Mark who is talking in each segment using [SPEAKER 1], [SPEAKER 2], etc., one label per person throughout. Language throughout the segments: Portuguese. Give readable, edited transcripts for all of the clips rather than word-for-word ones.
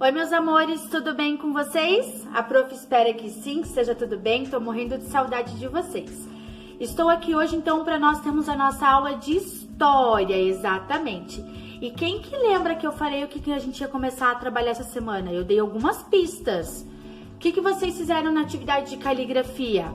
[SPEAKER 1] Oi, meus amores, tudo bem com vocês? A prof espera que sim, que esteja tudo bem, tô morrendo de saudade de vocês. Estou aqui hoje, então, para nós termos a nossa aula de história, exatamente. E quem que lembra que eu falei o que a gente ia começar a trabalhar essa semana? Eu dei algumas pistas. O que vocês fizeram na atividade de caligrafia?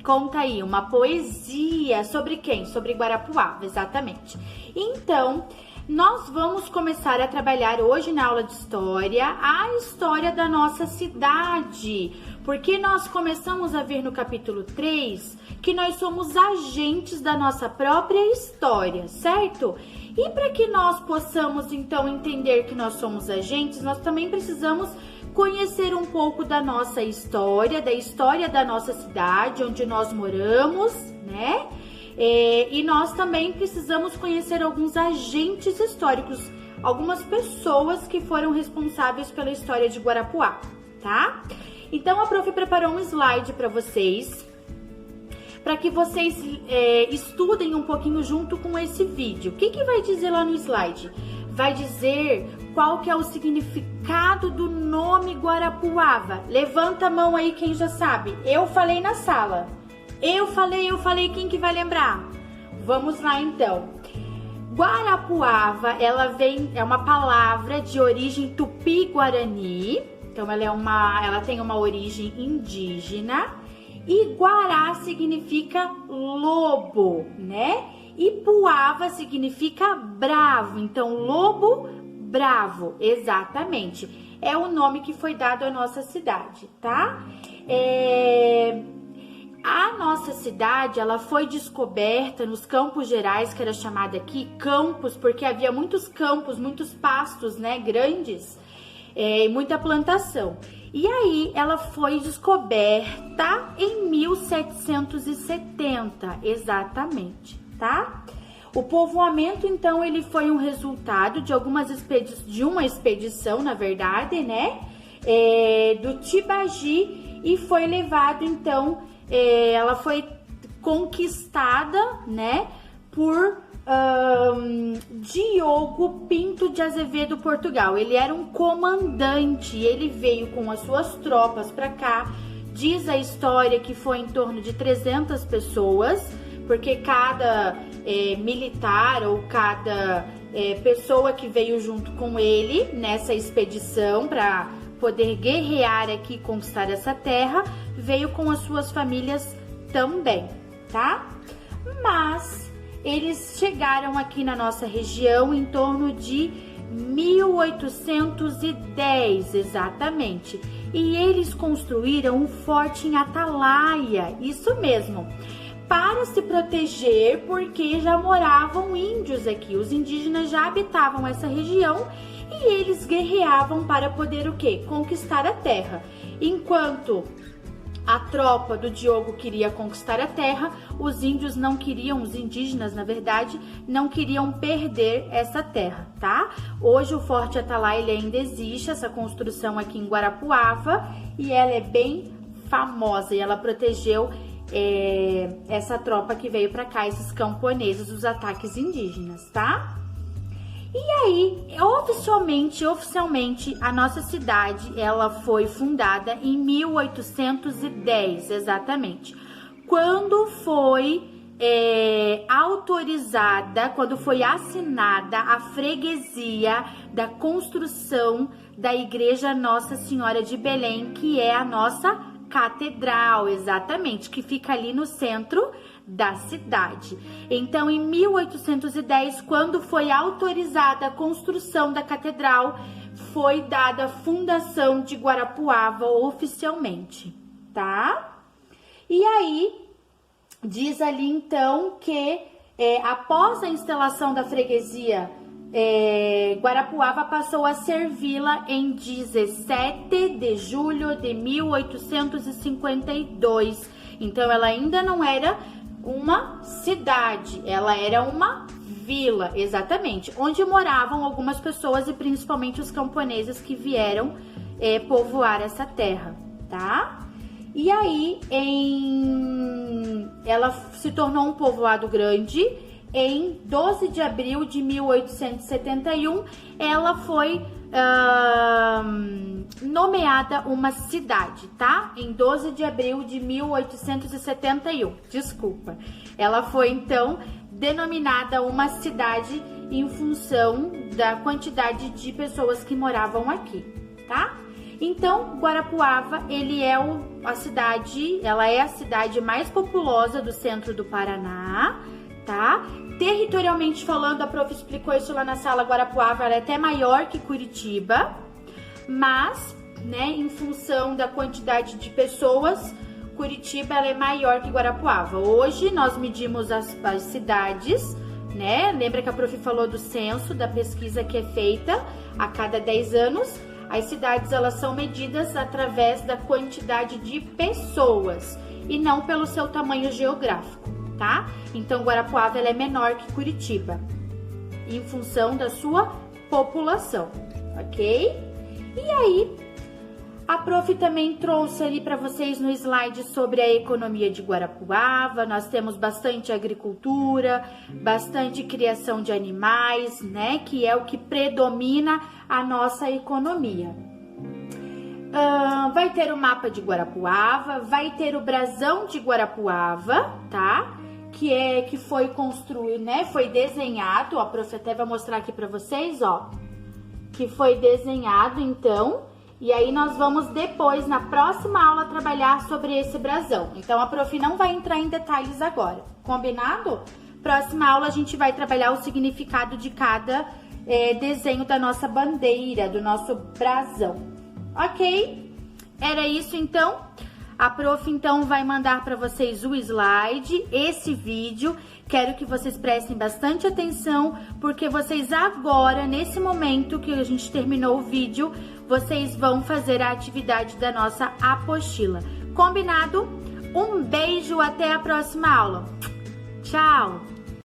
[SPEAKER 1] Conta aí, uma poesia. Sobre quem? Sobre Guarapuava, exatamente. Então, nós vamos começar a trabalhar hoje na aula de história a história da nossa cidade. Porque nós começamos a ver no capítulo 3 que nós somos agentes da nossa própria história, certo? E para que nós possamos, então, entender que nós somos agentes, nós também precisamos conhecer um pouco da nossa história, da história da nossa cidade, onde nós moramos, né? E nós também precisamos conhecer alguns agentes históricos, algumas pessoas que foram responsáveis pela história de Guarapuava, tá? Então, a prof preparou um slide para vocês, para que vocês estudem um pouquinho junto com esse vídeo. O que vai dizer lá no slide? Vai dizer qual que é o significado do nome Guarapuava. Levanta a mão aí quem já sabe. Eu falei na sala. Eu falei, quem que vai lembrar? Vamos lá então. Guarapuava, é uma palavra de origem tupi-guarani. Então ela tem uma origem indígena. E Guará significa lobo, né? E Puava significa bravo. Então lobo, bravo, exatamente. É o nome que foi dado à nossa cidade, tá? A nossa cidade, ela foi descoberta nos Campos Gerais, que era chamada aqui campos, porque havia muitos campos, muitos pastos, né, grandes, e muita plantação. E aí, ela foi descoberta em 1770, exatamente, tá? O povoamento, então, ele foi um resultado de uma expedição, na verdade, né, do Tibagi, e foi levado, então, ela foi conquistada, né, por Diogo Pinto de Azevedo, Portugal. Ele era um comandante, ele veio com as suas tropas para cá. Diz a história que foi em torno de 300 pessoas, porque cada militar ou cada pessoa que veio junto com ele nessa expedição para poder guerrear aqui e conquistar essa terra, veio com as suas famílias também, tá? Mas eles chegaram aqui na nossa região em torno de 1810, exatamente. E eles construíram um forte em Atalaia, isso mesmo, para se proteger, porque já moravam índios aqui. Os indígenas já habitavam essa região e eles guerreavam para poder o quê? Conquistar a terra. Enquanto a tropa do Diogo queria conquistar a terra, os índios não queriam, os indígenas, na verdade, não queriam perder essa terra, tá? Hoje o Forte Atalaia ele ainda existe, essa construção aqui em Guarapuava, e ela é bem famosa, e ela protegeu essa tropa que veio para cá, esses camponeses, dos ataques indígenas, tá? E aí, oficialmente, a nossa cidade, ela foi fundada em 1810, exatamente. Quando foi quando foi assinada a freguesia da construção da Igreja Nossa Senhora de Belém, que é a nossa catedral, exatamente, que fica ali no centro da cidade. Então, em 1810, quando foi autorizada a construção da catedral, foi dada a fundação de Guarapuava oficialmente, tá? E aí, diz ali então que após a instalação da freguesia, Guarapuava passou a servi-la em 17 de julho de 1852. Então, ela ainda não era uma cidade, ela era uma vila, exatamente, onde moravam algumas pessoas e principalmente os camponeses que vieram povoar essa terra, tá? E aí, ela se tornou um povoado grande em 12 de abril de 1871, ela foi nomeada uma cidade, tá? Em 12 de abril de 1871, desculpa. Ela foi, então, denominada uma cidade em função da quantidade de pessoas que moravam aqui, tá? Então, Guarapuava, ela é a cidade mais populosa do centro do Paraná, tá? Territorialmente falando, a prof explicou isso lá na sala, Guarapuava ela é até maior que Curitiba, mas, né, em função da quantidade de pessoas, Curitiba ela é maior que Guarapuava. Hoje nós medimos as cidades, né? Lembra que a prof falou do censo, da pesquisa que é feita a cada 10 anos? As cidades elas são medidas através da quantidade de pessoas e não pelo seu tamanho geográfico, tá? Então Guarapuava ela é menor que Curitiba em função da sua população, ok? E aí a prof também trouxe ali para vocês no slide sobre a economia de Guarapuava. Nós temos bastante agricultura, bastante criação de animais, né? Que é o que predomina a nossa economia. Vai ter o mapa de Guarapuava, vai ter o brasão de Guarapuava, tá? Que foi construído, né? Foi desenhado, ó, a prof até vai mostrar aqui para vocês, ó. Que foi desenhado, então. E aí nós vamos depois, na próxima aula, trabalhar sobre esse brasão. Então, a prof não vai entrar em detalhes agora, combinado? Próxima aula a gente vai trabalhar o significado de cada desenho da nossa bandeira, do nosso brasão. Ok? Era isso, então. A prof, então, vai mandar para vocês o slide, esse vídeo. Quero que vocês prestem bastante atenção, porque vocês agora, nesse momento que a gente terminou o vídeo, vocês vão fazer a atividade da nossa apostila. Combinado? Um beijo, até a próxima aula. Tchau!